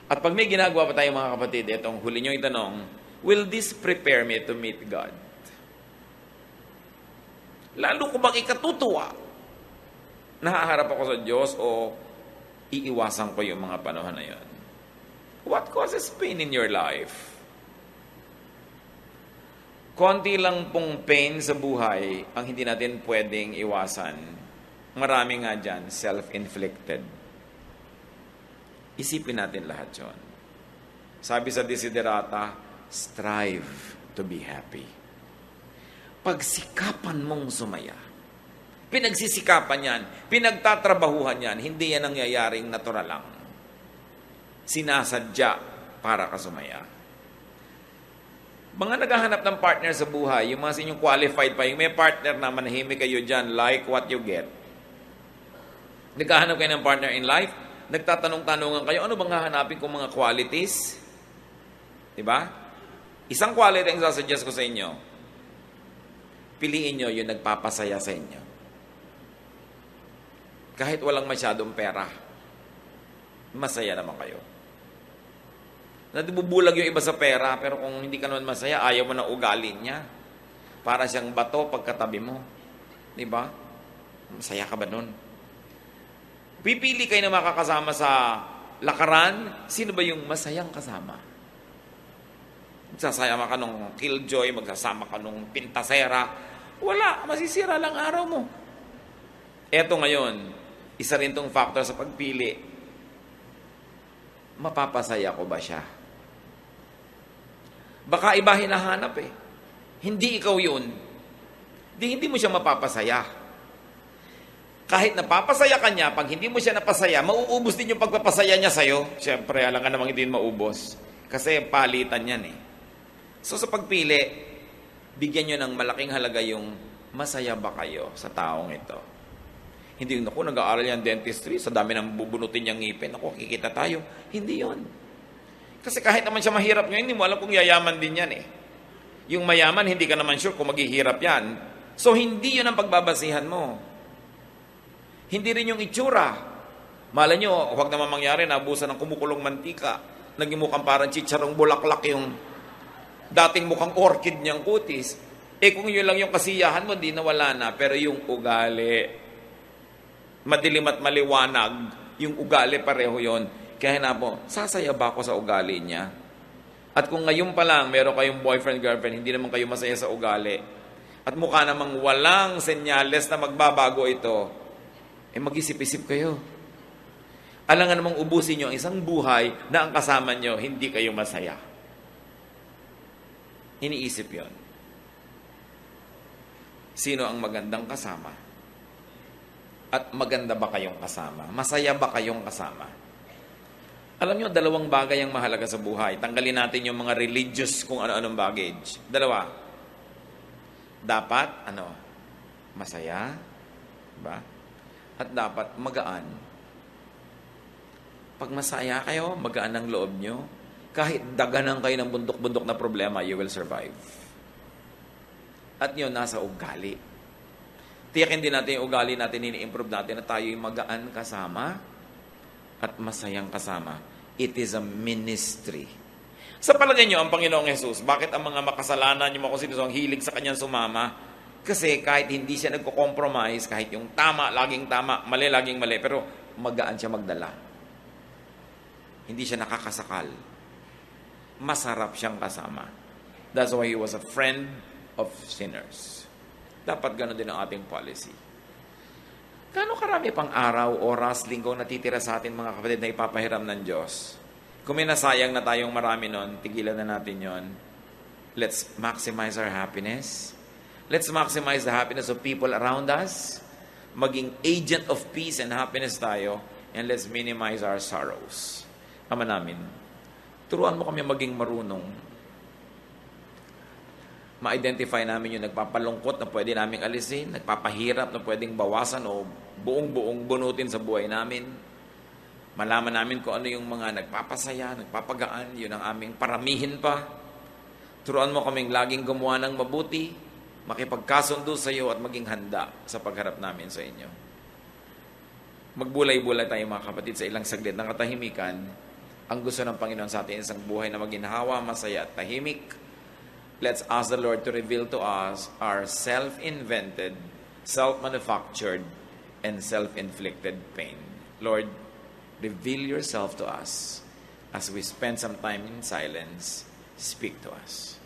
At pag may ginagawa pa tayo mga kapatid, itong huli nyo itanong, will this prepare me to meet God? Lalo ko bang ikatutuwa? Nahaharap ako sa Diyos o iiwasan ko yung mga panahon na yun? What causes pain in your life? Konti lang pong pain sa buhay ang hindi natin pwedeng iwasan. Marami nga dyan, self-inflicted. Isipin natin lahat yun. Sabi sa Desiderata, strive to be happy. Pagsikapan mong sumaya. Pinagsisikapan yan, pinagtatrabahuhan yan, hindi yan nangyayaring natural lang. Sinasadya para ka sumaya. Mga naghahanap ng partner sa buhay, yung mga sa inyong qualified pa, yung may partner na manahimik kayo dyan, like what you get. Naghahanap kayo ng partner in life, nagtatanong-tanongan kayo, ano bang hahanapin kong mga qualities? Diba? Isang quality ang sasuggest ko sa inyo, piliin nyo yung nagpapasaya sa inyo. Kahit walang masyadong pera, masaya naman kayo. Nadibubulag yung iba sa pera, pero kung hindi ka naman masaya, ayaw mo na ugali niya. Para siyang bato pagkatabi mo. Diba? Masaya ka ba nun? Pipili kayo na makakasama sa lakaran, sino ba yung masayang kasama? Magsasama ka nung killjoy, magsasama ka nung pintasera. Wala, masisira lang araw mo. Eto ngayon, isa rin tong factor sa pagpili. Mapapasaya ko ba siya? Baka iba hinahanap eh. Hindi ikaw yun. Hindi mo siya mapapasaya. Kahit napapasaya ka niya, pag hindi mo siya napasaya, mauubos din yung pagpapasaya niya sa'yo. Siyempre, alam ka namang hindi maubos. Kasi palitan yan eh. So sa pagpili, bigyan nyo ng malaking halaga yung masaya ba kayo sa taong ito. Hindi yung, naku, nag-aaral yan dentistry, sa dami ng bubunutin niyang ngipin, naku, kikita tayo. Hindi yon. Kasi kahit naman siya mahirap ngayon, hindi mo alam kung yayaman din yan eh. Yung mayaman, hindi ka naman sure kung maghihirap yan. So, hindi yun ang pagbabasihan mo. Hindi rin yung itsura. Malay nyo, huwag naman mangyari, nabusan ng kumukulong mantika. Naging mukhang parang chicharong bulaklak yung dating mukhang orchid niyang kutis. Eh kung yun lang yung kasiyahan mo, di nawala na. Pero yung ugali, madilim at maliwanag, yung ugali pareho yon. Kaya na po, sasaya ba ako sa ugali niya? At kung ngayon pa lang, meron kayong boyfriend, girlfriend, hindi naman kayo masaya sa ugali, at mukha namang walang senyales na magbabago ito, eh mag-isip-isip kayo. Alangan namang ubusin nyo ang isang buhay na ang kasama nyo, hindi kayo masaya. Iniisip yon. Sino ang magandang kasama? At maganda ba kayong kasama? Masaya ba kayong kasama? Alam nyo, dalawang bagay ang mahalaga sa buhay. Tanggalin natin yung mga religious kung ano-anong baggage. Dalawa. Dapat, masaya. Diba? At dapat magaan. Pag masaya kayo, magaan ang loob nyo, kahit daganan kayo ng bundok-bundok na problema, you will survive. At yun, nasa ugali. Tiyakin din natin yung ugali natin, ini-improve natin na tayo yung magaan kasama at masayang kasama. It is a ministry. Sa palagay nyo, ang Panginoong Jesus, bakit ang mga makasalanan, yung mga kung sino ang hilig sa kanyang sumama? Kasi kahit hindi siya nagko-compromise, kahit yung tama, laging tama, mali, laging mali, pero magaan siya magdala. Hindi siya nakakasakal. Masarap siyang kasama. That's why he was a friend of sinners. Dapat gano'n din ang ating policy. Gaano karami pang araw, oras, linggo natitira sa atin mga kapatid na ipapahiram ng Diyos? Kung may nasayang na tayong marami nun, tigilan na natin yon. Let's maximize our happiness. Let's maximize the happiness of people around us. Maging agent of peace and happiness tayo. And let's minimize our sorrows. Ama namin, turuan mo kami maging marunong. Ma-identify namin yung nagpapalungkot na pwede naming alisin, nagpapahirap na pwedeng bawasan o buong-buong bunutin sa buhay namin. Malaman namin kung ano yung mga nagpapasaya, nagpapagaan, yun ang aming paramihin pa. Turuan mo kaming laging gumawa ng mabuti, makipagkasundo sa iyo at maging handa sa pagharap namin sa inyo. Magbulay-bulay tayo mga kapatid sa ilang saglit ng katahimikan. Ang gusto ng Panginoon sa atin isang buhay na maginhawa, masaya at tahimik. Let's ask the Lord to reveal to us our self-invented, self-manufactured, and self-inflicted pain. Lord, reveal yourself to us as we spend some time in silence. Speak to us.